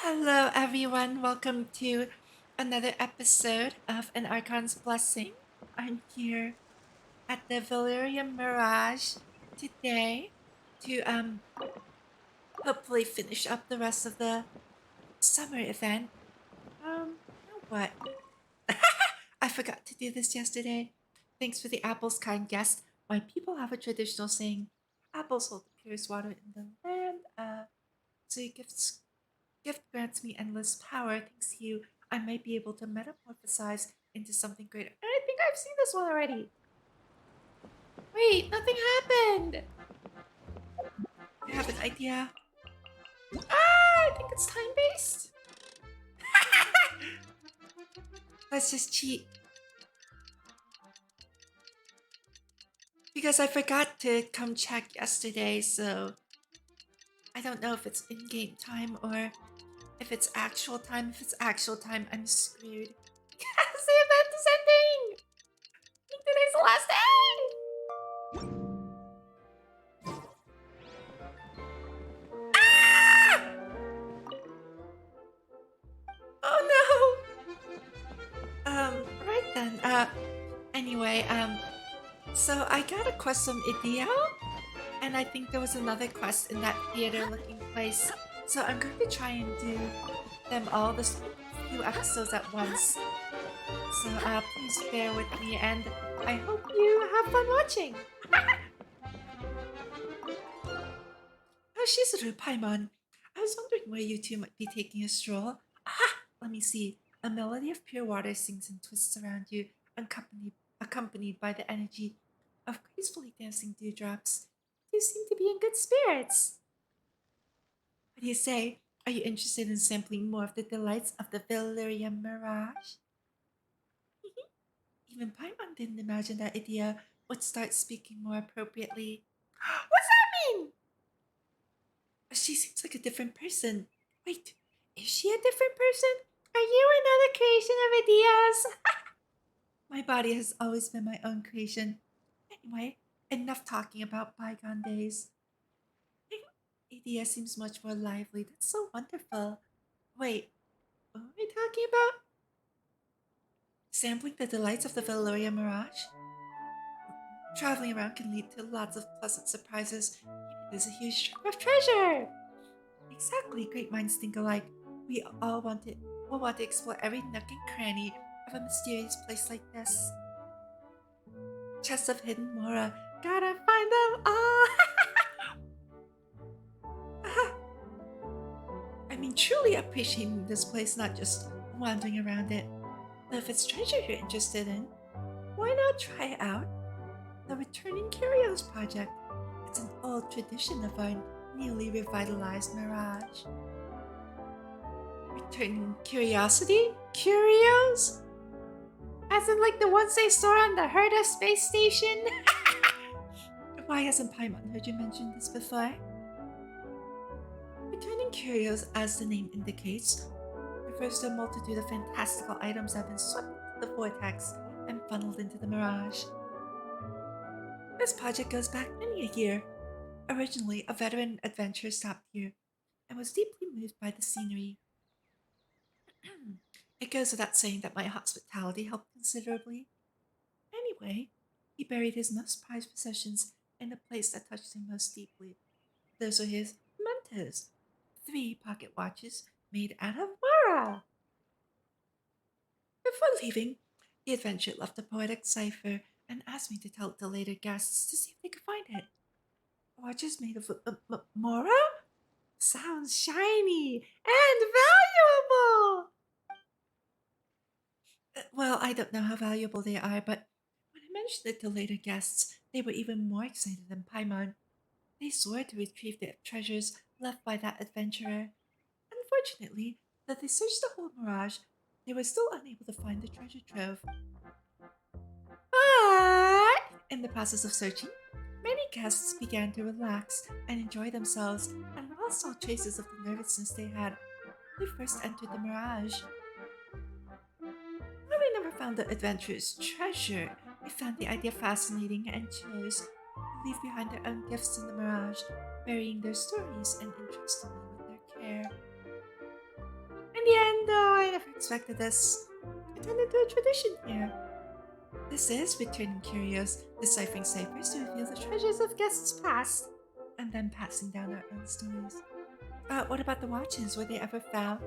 Hello, everyone. Welcome to another episode of An Archon's Blessing. I'm here at the Valerian Mirage today to hopefully finish up the rest of the summer event. You know what? I forgot to do this yesterday. Thanks for the apples, kind guest. My people have a traditional saying: "Apples hold the purest water in the land." So your gift grants me endless power. Thanks to you, I might be able to metamorphosize into something greater. And I think I've seen this one already. Wait, nothing happened. I have an idea. I think it's time based. Let's just cheat. Because I forgot to come check yesterday, so I don't know if it's in game time or if it's actual time. If it's actual time, I'm screwed. Because the event is ending! I think today's the last day! Ah! Oh no! Right then. Anyway, so I got a quest from Idiya, and I think there was another quest in that theater-looking place. So I'm going to try and do them all, this few episodes at once. So please bear with me, and I hope you have fun watching. Oh, Shizuru, Paimon. I was wondering where you two might be taking a stroll. Ah, let me see. A melody of pure water sings and twists around you, accompanied by the energy of gracefully dancing dewdrops. You seem to be in good spirits. What do you say? Are you interested in sampling more of the delights of the Valyrian Mirage? Even Paimon didn't imagine that Idiya would start speaking more appropriately. What's that mean? She seems like a different person. Wait, is she a different person? Are you another creation of Idiya's? My body has always been my own creation. Anyway, enough talking about bygone days. Idiya seems much more lively. That's so wonderful. Wait, what are we talking about? Sampling the delights of the Valoria Mirage? Traveling around can lead to lots of pleasant surprises. Maybe there's a huge trove of treasure. Exactly, great minds think alike. We all want to explore every nook and cranny of a mysterious place like this. Chests of hidden Mora, gotta find them all. I mean, truly appreciating this place, not just wandering around it. But if it's treasure you're interested in, why not try out the Returning Curios project? It's an old tradition of our newly revitalized Mirage. Returning curiosity? Curios? As in like the ones they store on the Herda space station? Why hasn't Paimon heard you mention this before? Returning Curios, as the name indicates, refers to a multitude of fantastical items that have been swept into the vortex and funneled into the Mirage. This project goes back many a year. Originally, a veteran adventurer stopped here and was deeply moved by the scenery. It goes without saying that my hospitality helped considerably. Anyway, he buried his most prized possessions in a place that touched him most deeply. Those are his mementos, 3 pocket watches made out of Mara. Before leaving, the adventurer left a poetic cipher and asked me to tell it to later guests to see if they could find it. Watches made of Mora? Sounds shiny and valuable! Well, I don't know how valuable they are, but when I mentioned it to later guests, they were even more excited than Paimon. They swore to retrieve the treasures left by that adventurer. Unfortunately, though they searched the whole mirage, they were still unable to find the treasure trove. But in the process of searching, many guests began to relax and enjoy themselves and lost all traces of the nervousness they had when they first entered the mirage. Though they never found the adventurer's treasure, they found the idea fascinating and chose to leave behind their own gifts in the mirage, burying their stories and interests with their care. expected this. It turned into a tradition here. This is returning Curios, deciphering ciphers to reveal the treasures of guests past, and then passing down our own stories. What about the watches? Were they ever found?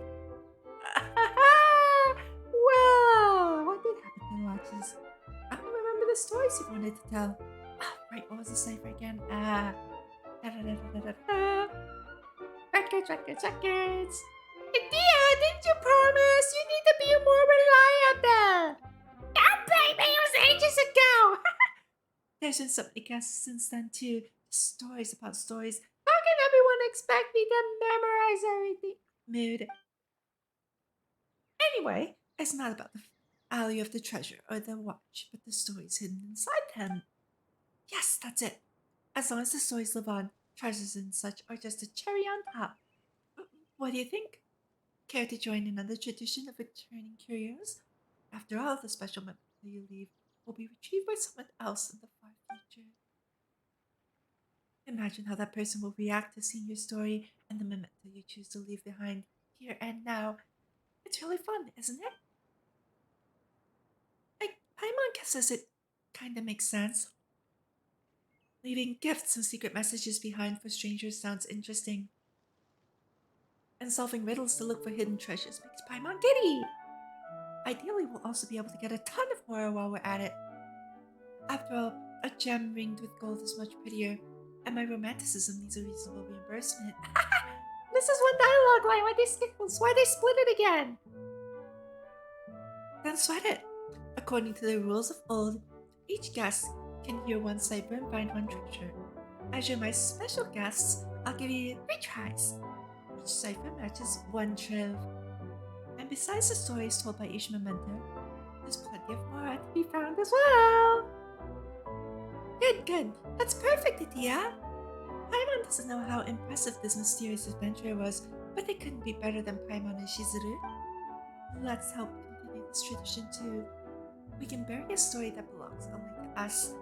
Well, what did happen to the watches? I don't remember the stories you wanted to tell. Right, what was the cipher again? Records. Idiya, didn't you promise? You need to be more reliable. Don't blame me, it was ages ago. There's been so many guests since then too. Stories about stories. How can everyone expect me to memorize everything? Mood. Anyway, it's not about the value of the treasure or the watch, but the stories hidden inside them. Yes, that's it. As long as the stories live on, treasures and such are just a cherry on top. What do you think? Care to join another tradition of returning curios? After all, the special memento you leave will be retrieved by someone else in the far future. Imagine how that person will react to seeing your story and the memento you choose to leave behind here and now. It's really fun, isn't it? Paimon guesses it kinda makes sense. Leaving gifts and secret messages behind for strangers sounds interesting. And solving riddles to look for hidden treasures makes Paimon giddy! Ideally, we'll also be able to get a ton of more while we're at it. After all, a gem ringed with gold is much prettier, and my romanticism needs a reasonable reimbursement. This is one dialogue line. Why they split it again? Then sweat it. According to the rules of old, each guest can hear one cipher and find one treasure. As you're my special guests, I'll give you 3 tries. Each cipher matches 1 triv. And besides the stories told by each memento, there's plenty of more to be found as well. Good. That's perfect, Idiya. Paimon doesn't know how impressive this mysterious adventure was, but it couldn't be better than Paimon and Shizuru. Let's help continue this tradition too. We can bury a story that belongs only to us,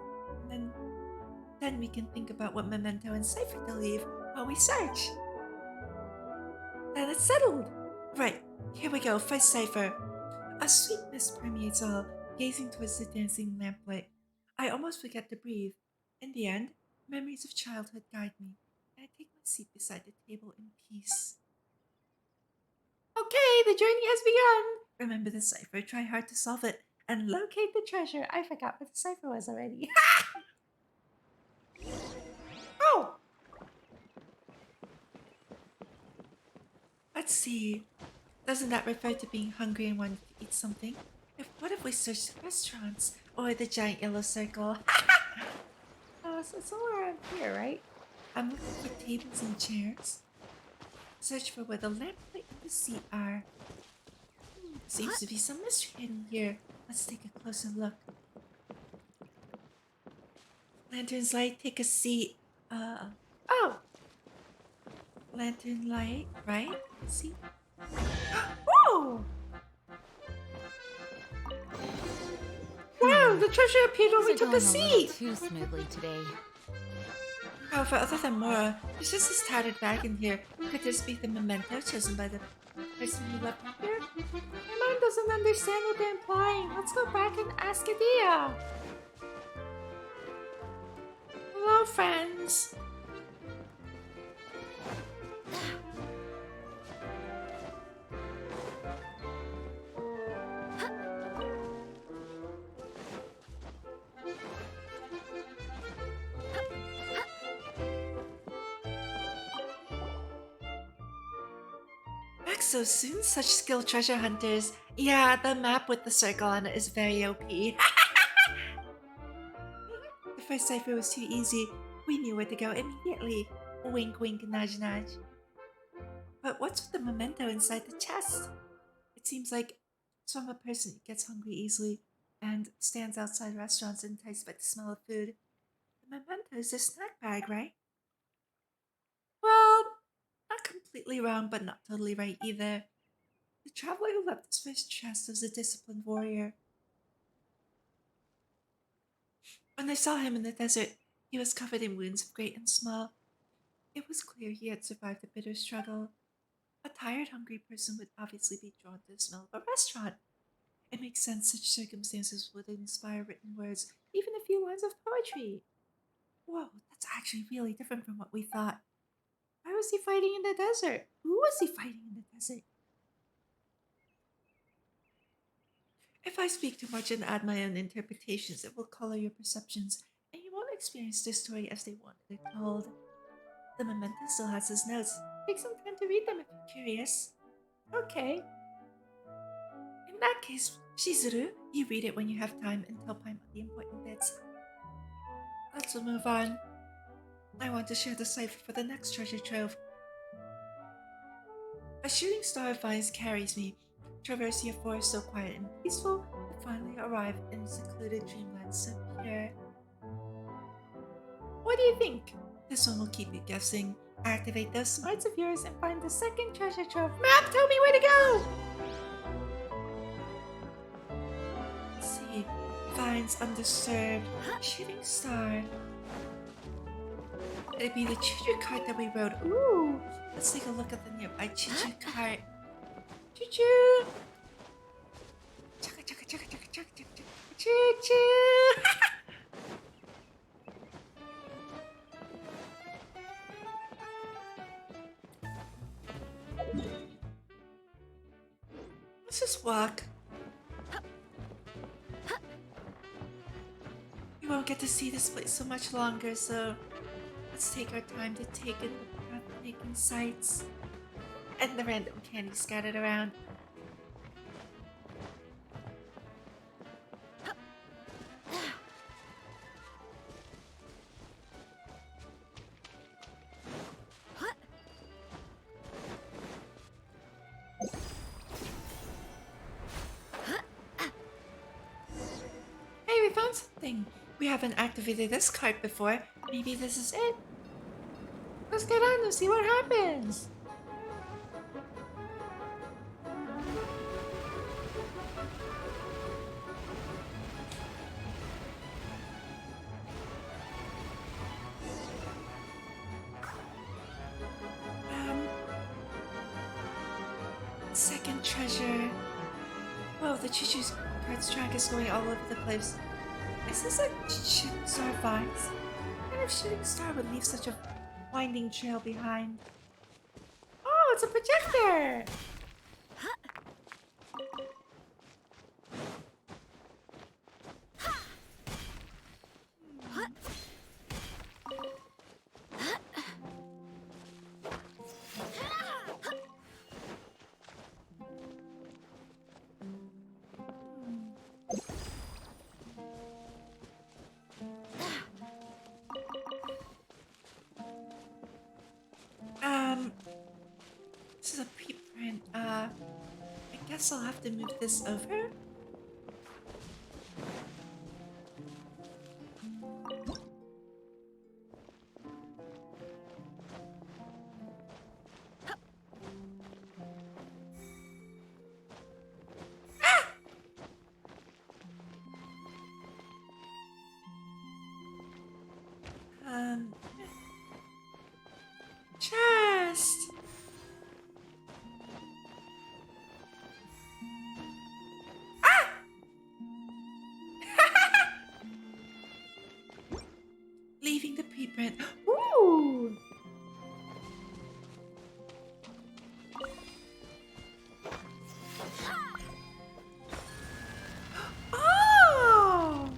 and then we can think about what memento and cipher to leave while we search. Then it's settled! Right, here we go, first cipher. A sweet mist permeates all, gazing towards the dancing lamplight. I almost forget to breathe. In the end, memories of childhood guide me, and I take my seat beside the table in peace. Okay, the journey has begun! Remember the cipher, try hard to solve it, and locate the treasure. I forgot what the cipher was already. Oh! Let's see. Doesn't that refer to being hungry and wanting to eat something? What if we search the restaurants or the giant yellow circle? So it's all around here, right? I'm looking for tables and chairs. Search for where the lamplight and the seat are. Seems to be some mystery hidden here. Let's take a closer look. Lantern's light, take a seat. Oh! Lantern light, right? See? Oh! Wow, the treasure appeared when we took a seat! Too smoothly today. However, other than Mora, there's just this tattered bag in here. Could this be the memento chosen by the person who left it here? My mind doesn't understand what they're implying. Let's go back and ask Idiya. Hello, friends. Back so soon, such skilled treasure hunters. Yeah, the map with the circle on it is very OP. The first cipher was too easy. We knew where to go immediately. Wink, wink, nudge, nudge. But what's with the memento inside the chest? It seems like it's from a person who gets hungry easily and stands outside restaurants enticed by the smell of food. The memento is a snack bag, right? Well, not completely wrong, but not totally right either. The traveler who left his first chest was a disciplined warrior. When they saw him in the desert, he was covered in wounds, great and small. It was clear he had survived a bitter struggle. A tired, hungry person would obviously be drawn to the smell of a restaurant. It makes sense such circumstances would inspire written words, even a few lines of poetry. Whoa, that's actually really different from what we thought. Why was he fighting in the desert? Who was he fighting in the desert? If I speak too much and add my own interpretations, it will color your perceptions, and you won't experience the story as they wanted it told. The memento still has his notes. Take some time to read them if you're curious. Okay. In that case, Shizuru, you read it when you have time and tell Paimon the important bits. Let's move on. I want to share the cipher for the next treasure trove. A shooting star of vines carries me, traversing a forest so quiet and peaceful, to finally arrive in a secluded dreamland so pure. What do you think? This one will keep you guessing. Activate those smarts of yours and find the second treasure trove. Map, tell me where to go! Let's see. Vines undisturbed. Shooting star. It'd be the choo-choo cart that we rode. Ooh! Let's take a look at the nearby choo-choo cart. Choo-choo! Chugga chugga chugga chugga chugga chugga choo-choo! Let's just walk. We won't get to see this place so much longer, so let's take our time to take in the breathtaking sights and the random candy scattered around. Hey, we found something. We haven't activated this card before. Maybe this is it. Let's get on and see what happens. Second treasure. Whoa, the choo-choo cart's track is going all over the place. Is this a shooting star vines? What kind of shooting star would leave such a winding trail behind? Oh, it's a projector! This is a preprint. I guess I'll have to move this over. Chest! Ah! Leaving the preprint. Ooh! Oh!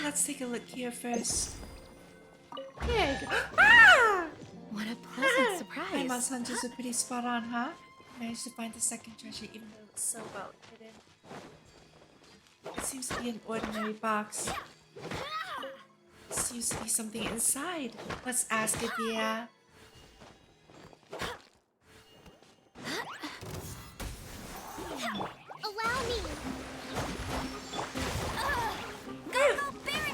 Let's take a look here first. Pig. Ah! What a pleasant surprise. My mom's hunters are pretty spot on, huh? Managed to find the second treasure even though it's so well hidden. It seems to be an ordinary box. Seems to be something inside. Let's ask Idiya. Allow me. Go, Baron.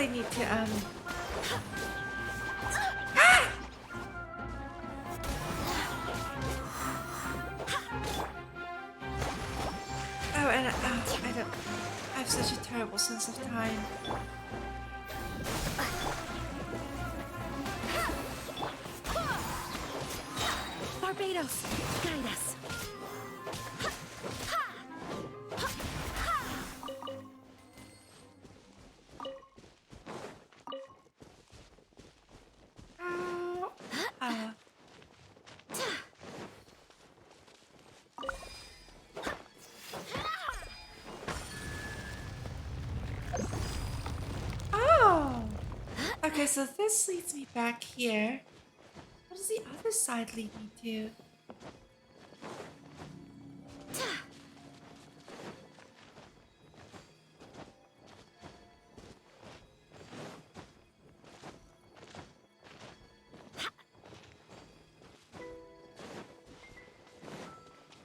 I need to Ah! Oh, and I don't. I have such a terrible sense of time. Barbados, guide us. Oh. Oh. Okay, so this leads me back here. What does the other side lead me to?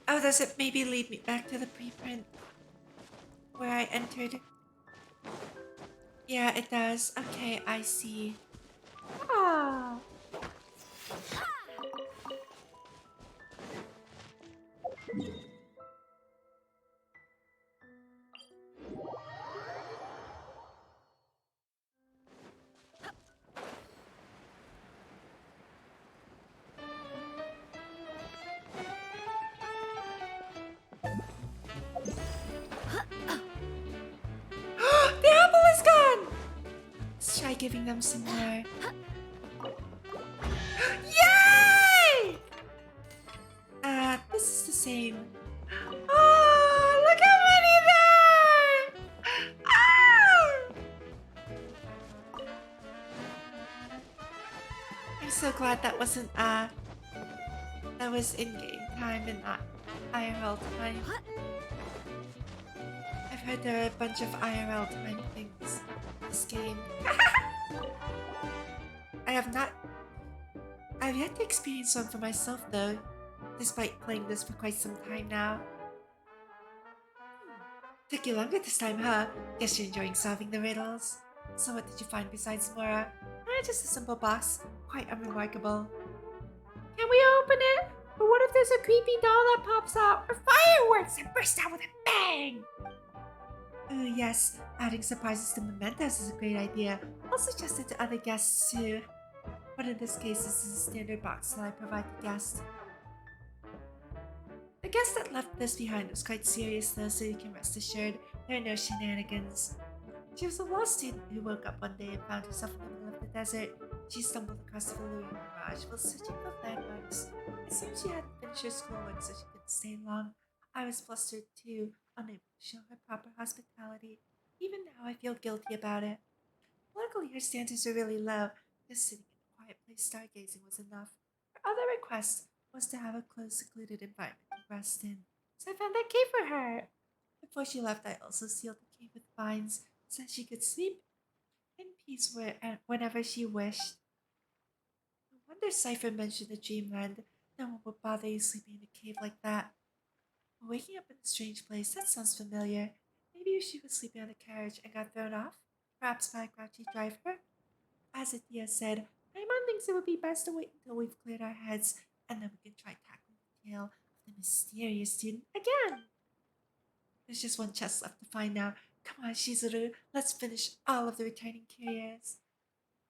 Oh, does it maybe lead me back to the preprint where I entered? Yeah, it does. Okay, I see. Oh. The apple is gone! Let's try giving them some more. Yay! This is the same. Oh, look how many there! Ah! I'm so glad that wasn't that was in-game time and not IRL time. I've heard there are a bunch of IRL time things in this game. I've yet to experience one for myself though, despite playing this for quite some time now. Took you longer this time, huh? Guess you're enjoying solving the riddles. So what did you find besides Mora? Just a simple box, quite unremarkable. Can we open it? But what if there's a creepy doll that pops out, or fireworks that burst out with a bang? Yes, adding surprises to mementos is a great idea. I'll suggest it to other guests too. But in this case, this is a standard box that I provide the guest. The guest that left this behind was quite serious though, so you can rest assured there are no shenanigans. She was a law student who woke up one day and found herself in the middle of the desert. She stumbled across the Valyrian Mirage while searching for landmarks. It seemed she hadn't finished her schoolwork, so she couldn't stay long. I was flustered too, unable to show her proper hospitality. Even now, I feel guilty about it. Luckily, her standards are really low. Just sitting in a quiet place stargazing was enough. Her other request was to have a closed, secluded environment to rest in, so I found that cave for her. Before she left, I also sealed the cave with vines so she could sleep in peace whenever she wished. No wonder Cypher mentioned the dreamland. No one would bother you sleeping in a cave like that. Waking up in a strange place, that sounds familiar. Maybe she was sleeping on a carriage and got thrown off? Perhaps by a grouchy driver? As Idiya said, Paimon thinks it would be best to wait until we've cleared our heads, and then we can try tackling the tale of the mysterious student again. There's just one chest left to find now. Come on, Shizuru, let's finish all of the returning Curios.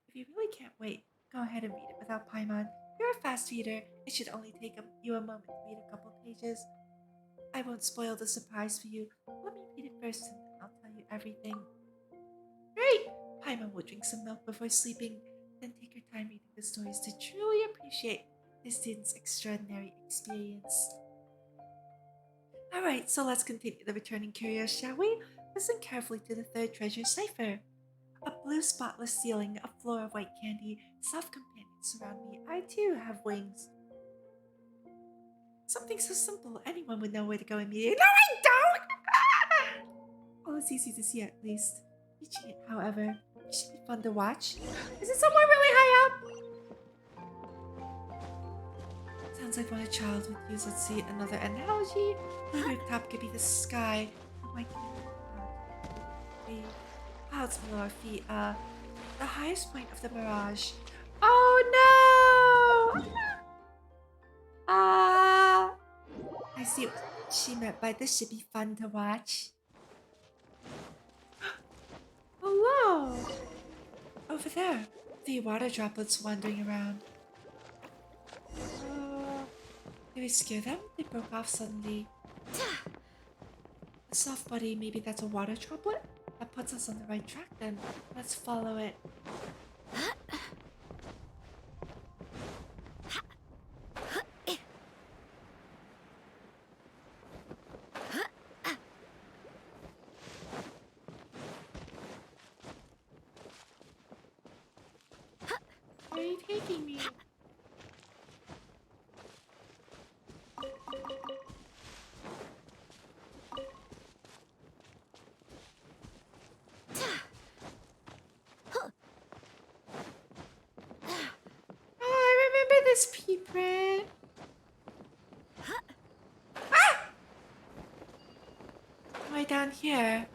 If you really can't wait, go ahead and read it without Paimon. You're a fast reader. It should only take you a moment to read a couple pages. I won't spoil the surprise for you. Let me read it first and then I'll tell you everything. Great! Paimon will drink some milk before sleeping, then take your time reading the stories to truly appreciate the student's extraordinary experience. Alright, so let's continue the returning curios, shall we? Listen carefully to the third treasure cipher. A blue spotless ceiling, a floor of white candy, soft companions surround me. I too have wings. Something so simple, anyone would know where to go immediately. No, I don't! Well, it's easy to see at least. Reaching it, however, it should be fun to watch. Is it somewhere really high up? Sounds like what a child would use. Let's see, another analogy. The rooftop could be the sky. The white clouds below our feet. The highest point of the mirage. Oh no! Ah! I see what she meant by this should be fun to watch. Hello! Over there, the water droplets wandering around. Did we scare them? They broke off suddenly. A soft body, maybe that's a water droplet? That puts us on the right track then. Let's follow it. Where are you taking me? Oh, I remember this P-print. Ah! Way down here.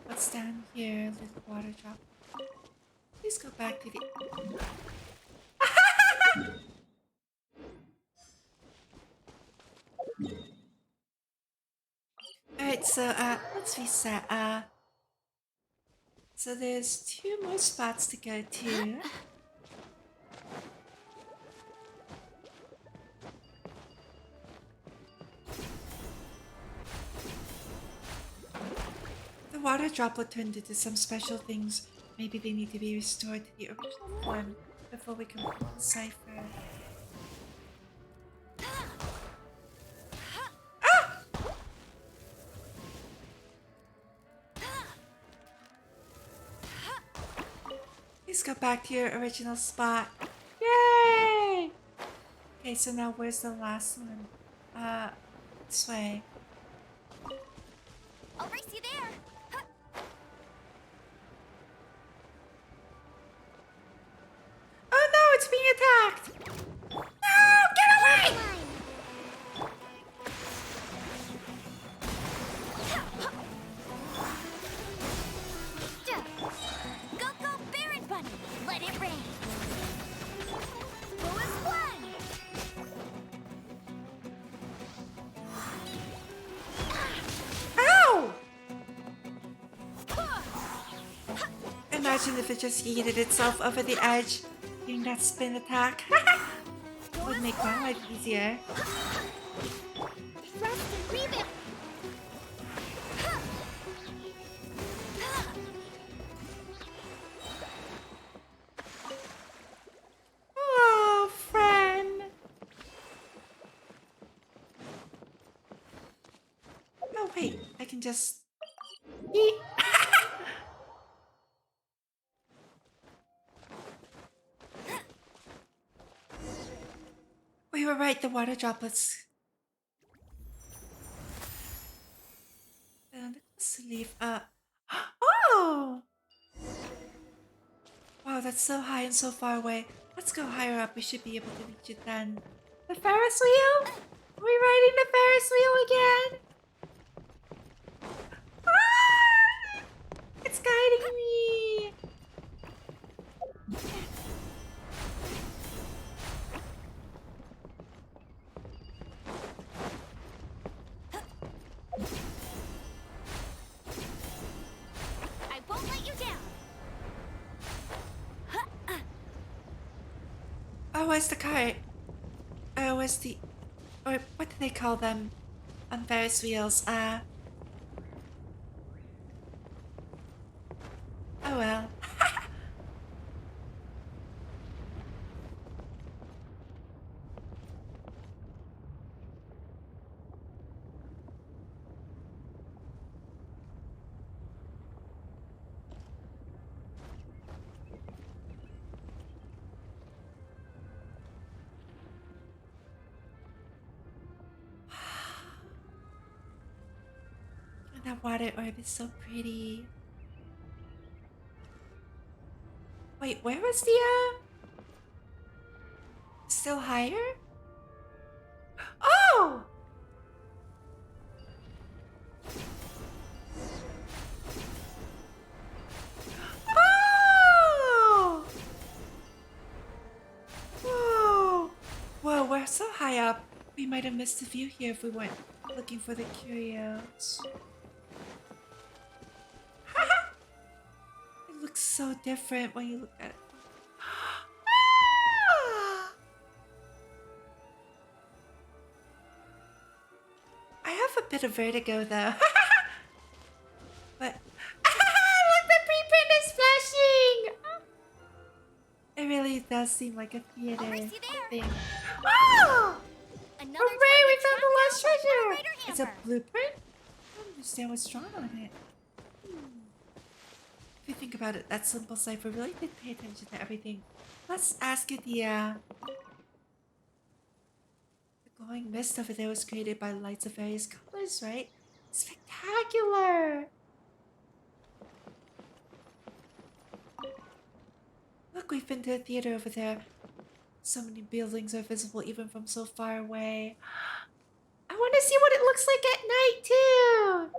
What's down here? Little water drop. Please go back to the... Alright, so, let's reset. So there's 2 more spots to go to. The water droplet turned into some special things. Maybe they need to be restored to the original form before we can decipher. Ah! Please go back to your original spot. Yay! Okay, so now where's the last one? This way. I'll race you there. Oh no, it's being attacked! No, get away! Go, go, Baron Bunny. Let it rain. Bonus one. Ow! Imagine if it just yeeted itself over the edge, doing that spin attack. Would make my life easier. Rest and rebound. Oh, friend. Oh, wait. I can just... Yeet. We were right, the water droplets. Let's leave. Oh! Wow, that's so high and so far away. Let's go higher up. We should be able to reach it then. The Ferris wheel? Are we riding the Ferris wheel again? Ah! It's guiding me. I won't let you down. Oh, where's the cart? Oh, where's the... Or what do they call them? On Ferris wheels, Oh well. And that water orb is so pretty. Wait, where was the, Still higher? Oh! We might have missed the view here if we weren't looking for the Curios. It looks so different when you look at it. I have a bit of vertigo though. But look, the preprint is flashing! It really does seem like a theater I'll race you there. thing. Oh! Another Hooray, we target found the tracked lost down by treasure! Operator It's a Hammer. blueprint? I don't understand what's drawn on it. If you think about it, that simple cipher really did pay attention to everything. Let's ask Idiya. The glowing mist over there was created by lights of various colors, right? Spectacular! Look, we've been to a theater over there. So many buildings are visible even from so far away. I want to see what it looks like at night, too!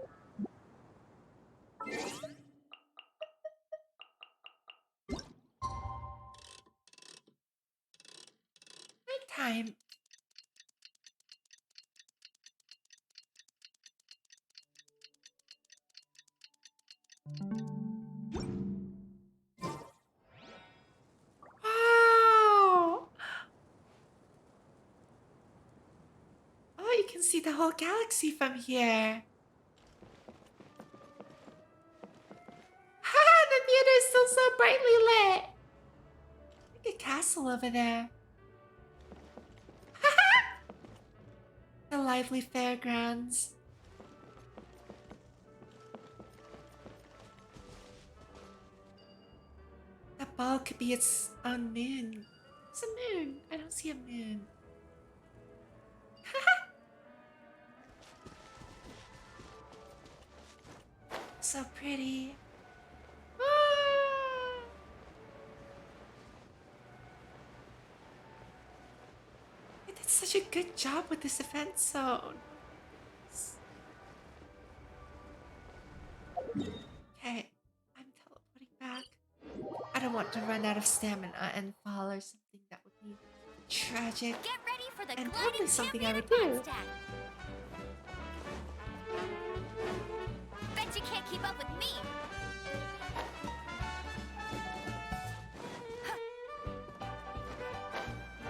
Nighttime. Wow! Oh, you can see the whole galaxy from here. Ha! The theater is still so brightly lit. Like a castle over there. The lively fairgrounds. That ball could be its own moon. It's a moon. I don't see a moon. So pretty. Ah! They did such a good job with this event zone. Okay, I'm teleporting back. I don't want to run out of stamina and fall or something that would be tragic. Get ready for the And gliding probably something I champion would of do. Podstack. Bet you can't keep up with me.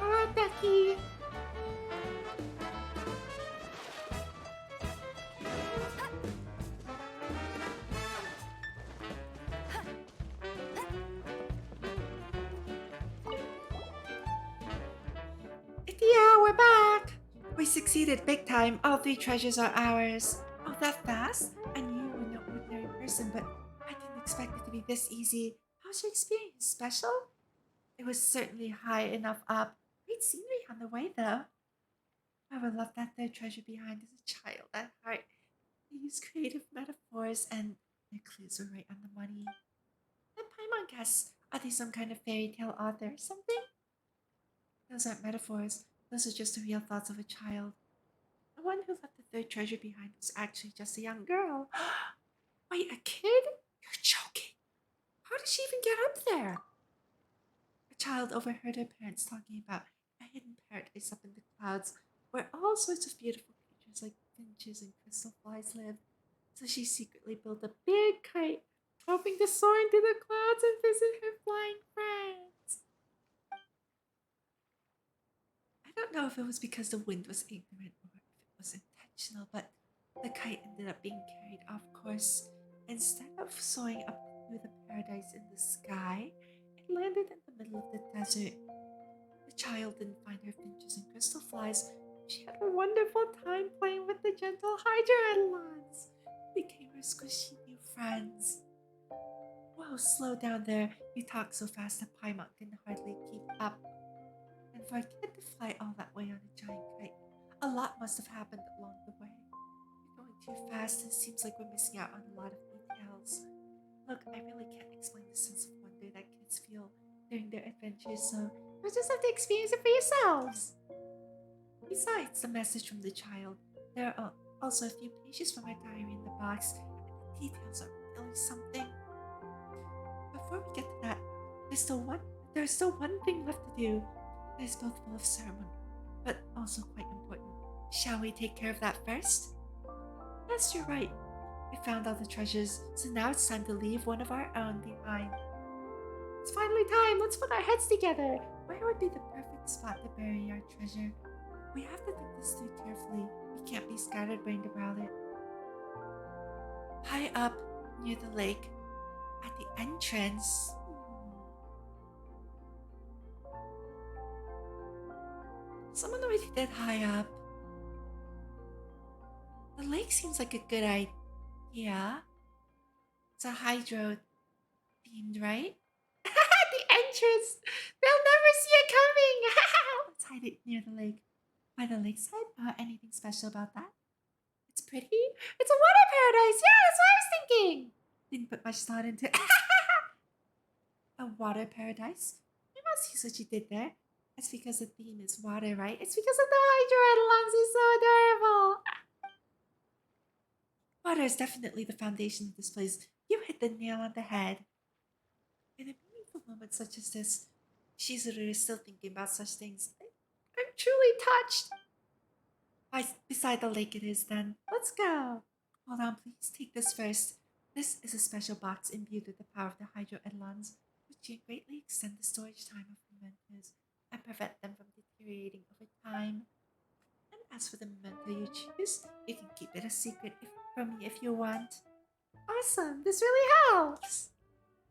Oh, Ducky. Idiya, we're back. We succeeded big time. All 3 treasures are ours. Oh, that fast? I knew you were no ordinary person, but I didn't expect it to be this easy. How's your experience? Special? It was certainly high enough up. Great scenery on the way, though. Whoever left that third treasure behind is a child at heart. They use creative metaphors, and their clues were right on the money. And Paimon guess, are they some kind of fairy tale author or something? Those aren't metaphors. Those are just the real thoughts of a child. The one who left the third treasure behind was actually just a young girl. Wait, a kid? You're joking. How did she even get up there? A child overheard her parents talking about a hidden paradise up in the clouds where all sorts of beautiful creatures like finches and crystal flies live. So she secretly built a big kite, hoping to soar into the clouds and visit her flying friends. I don't know if it was because the wind was ignorant or if it was intentional, but the kite ended up being carried off course. Instead of soaring up through the paradise in the sky, it landed in the middle of the desert. The child didn't find her finches and crystal flies. She had a wonderful time playing with the gentle Hydro Eidolons. Became her squishy new friends. Whoa, slow down there. You talk so fast that Paimon can hardly keep up. And for a kid to fly all that way on a giant kite, a lot must have happened along the way. We're going too fast and it seems like we're missing out on a lot of details. Look, I really can't explain the sense of wonder that kids feel during their adventures, so you'll just have to experience it for yourselves. Besides the message from the child, there are also a few pages from her diary in the box, and the details are really something. Before we get to that, there's still one thing left to do. It is both full of ceremony, but also quite important. Shall we take care of that first? Yes, you're right. We found all the treasures, so now it's time to leave one of our own behind. It's finally time. Let's put our heads together. Where would be the perfect spot to bury our treasure? We have to think this through carefully. We can't be scatterbrained about it. High up near the lake, at the entrance. Someone already did high up. The lake seems like a good idea. It's a hydro themed, right? The entrance! They'll never see it coming! Let's hide it near the lake. By the lakeside? Anything special about that? It's pretty? It's a water paradise! Yeah, that's what I was thinking! Didn't put much thought into it. A water paradise? You must see what you did there. It's because the theme is water, right? It's because of the Hydro Eidolons. He's so adorable. Water is definitely the foundation of this place. You hit the nail on the head. In a meaningful moment such as this, Shizuru is still thinking about such things. I'm truly touched. Beside the lake it is then. Let's go. Hold on, please. Take this first. This is a special box imbued with the power of the Hydro Eidolons, which can greatly extend the storage time of mementos and prevent them from deteriorating over time. And as for the memento you choose, you can keep it a secret from me if you want. Awesome! This really helps!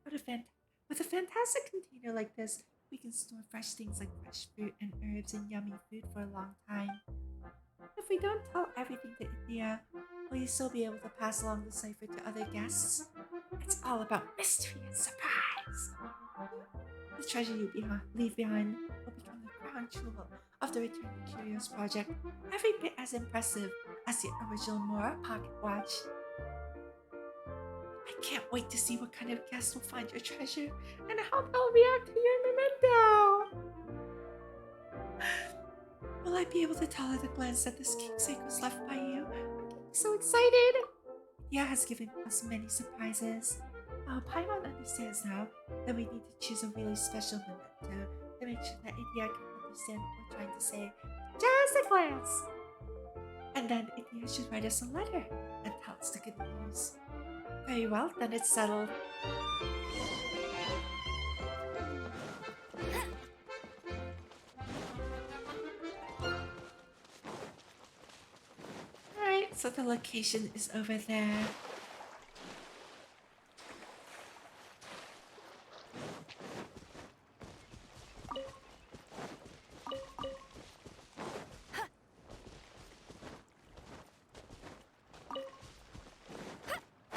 With a fantastic container like this, we can store fresh things like fresh fruit and herbs and yummy food for a long time. If we don't tell everything to Idiya, will you still be able to pass along the cipher to other guests? It's all about mystery and surprise. The treasure you leave behind will become the crown jewel of the Returning Curios project, every bit as impressive as the original Mora pocket watch. I can't wait to see what kind of guests will find your treasure and how they'll react to your memento. Will I be able to tell at a glance that this keepsake was left by you? I'm getting so excited. Idiya has given us many surprises. Oh, Paimon understands now that we need to choose a really special memento to make sure that Idiya can understand what we're trying to say. Just a glance! And then Idiya should write us a letter and tell us the good news. Very well, then it's settled. Alright, so the location is over there.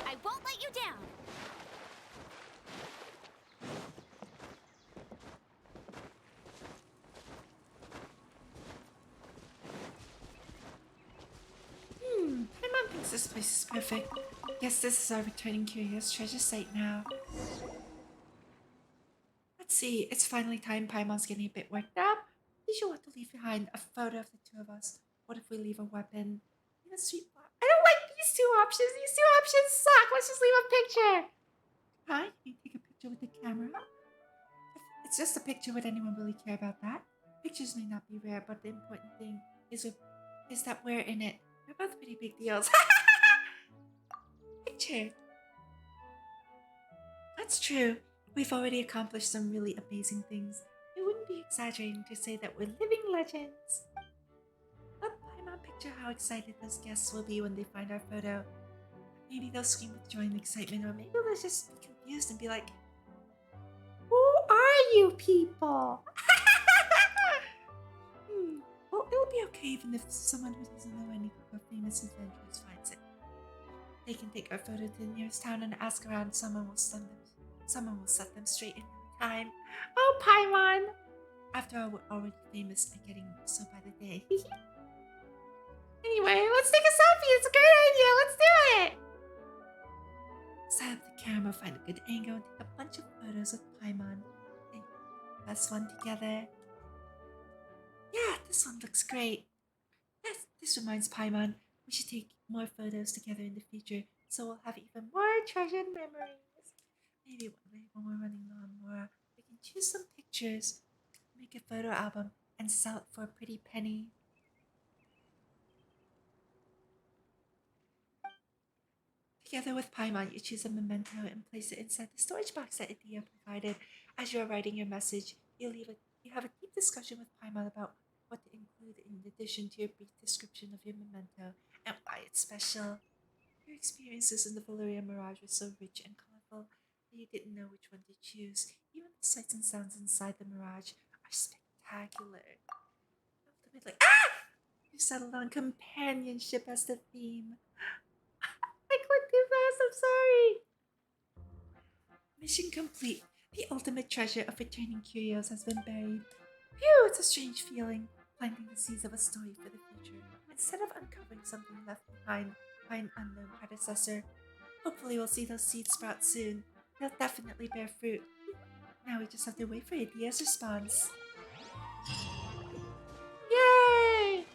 I won't let you down. Paimon thinks this place is perfect. Guess this is our Returning Curious treasure site now. Let's see, it's finally time. Paimon's getting a bit worked up. Did you want to leave behind a photo of the two of us? What if we leave a weapon? Leave a sweet flower. I don't like these two options. These two options suck. Let's just leave a picture. Hi, you take a picture with the camera. It's just a picture. Would anyone really care about that? Pictures may not be rare, but the important thing is that we're in it. They're both pretty big deals. Picture. That's true. We've already accomplished some really amazing things. It wouldn't be exaggerating to say that we're living legends. Let Paimon picture how excited those guests will be when they find our photo. Maybe they'll scream with joy and excitement, or maybe they'll just be confused and be like, "Who are you people?" Well, it'll be okay even if someone who doesn't know anything about famous adventurers finds it. They can take our photo to the nearest town and ask around. Someone will set them straight in no time. Oh, Paimon! After all, we're already famous and getting so by the day. Anyway, let's take a selfie. It's a great idea. Let's do it. Set up the camera, find a good angle, and take a bunch of photos with Paimon. Take the best one together. Yeah, this one looks great. Yes, this reminds Paimon we should take more photos together in the future, so we'll have even more treasured memories. Maybe one day when we're running low on Mora, we can choose some pictures, make a photo album, and sell it for a pretty penny. Together with Paimon, you choose a memento and place it inside the storage box that Idiya provided. As you are writing your message, you have a deep discussion with Paimon about what to include in addition to your brief description of your memento and why it's special. Your experiences in the Valeria Mirage were so rich and colorful that you didn't know which one to choose. Even the sights and sounds inside the Mirage are spectacular. Ultimately, you settled on companionship as the theme. I clicked too fast, I'm sorry. Mission complete. The ultimate treasure of returning Curios has been buried. Phew, it's a strange feeling, planting the seeds of a story for the future, instead of uncovering something left behind by an unknown predecessor. Hopefully we'll see those seeds sprout soon. They'll definitely bear fruit. Now we just have to wait for Idiya's response. Yay!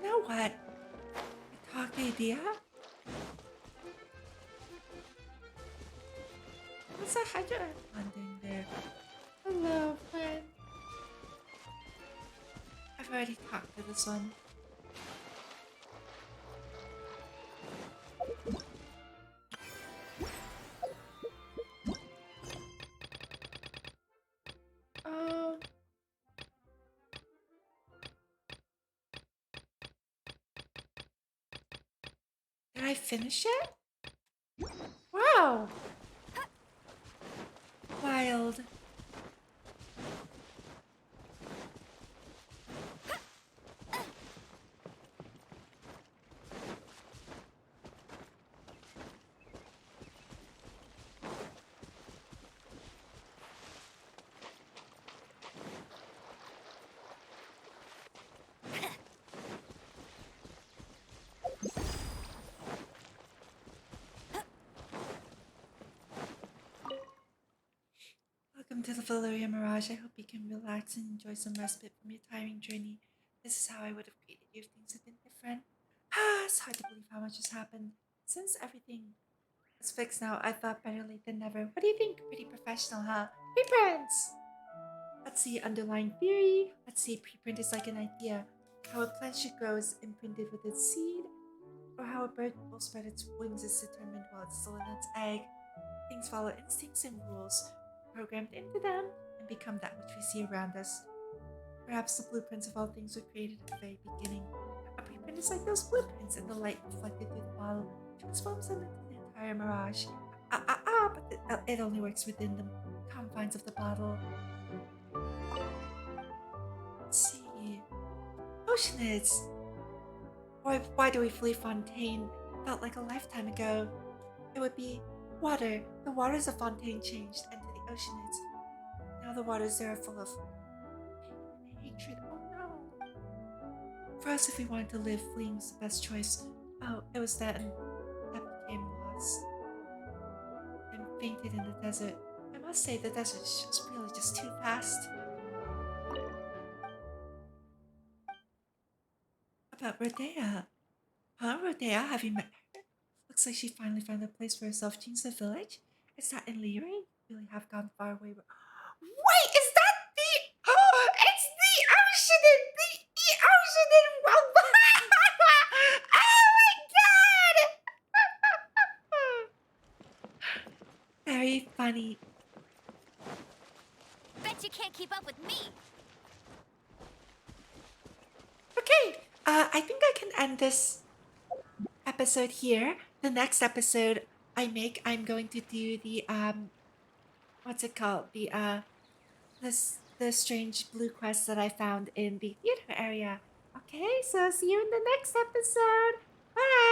Now what? I talk to Idiya? What's a Hydro Eidolon doing there? Hello, friend. I've already talked to this one. Um, did I finish it? Wow! Wild. Welcome to the Valeria Mirage. I hope you can relax and enjoy some respite from your tiring journey. This is how I would have greeted you if things had been different. It's hard to believe how much has happened. Since everything is fixed now, I thought better late than never. What do you think? Pretty professional, huh? Preprints! Let's see underlying theory. Let's see preprint is like an idea. How a plant should grow is imprinted with its seed, or how a bird will spread its wings is determined while it's still in its egg. Things follow instincts and rules, programmed into them, and become that which we see around us. Perhaps the blueprints of all things were created at the very beginning. A blueprint is like those blueprints, and the light reflected through the bottle transforms them into the entire mirage. But it only works within the confines of the bottle. Let's see. Oceanids! Why do we flee Fontaine? Felt like a lifetime ago. It would be water. The waters of Fontaine changed into the Oceanids. Now the waters there are full of hatred. Oh no. For us, if we wanted to live, fleeing was the best choice. Oh, it was that, and that became lost. And fainted in the desert. I must say, the desert is just too fast. About Rodea. Huh, Rodea? Have you met her? Looks like she finally found a place for herself. Change the village? Is that in Leering? Really have gone far away. Wait, is that the? Oh, it's the ocean in the ocean in. Oh my god! Very funny. Bet you can't keep up with me. Okay, I think I can end this episode here. The next episode I'm going to do the what's it called? The strange blue quest that I found in the theater area. Okay, so see you in the next episode. Bye.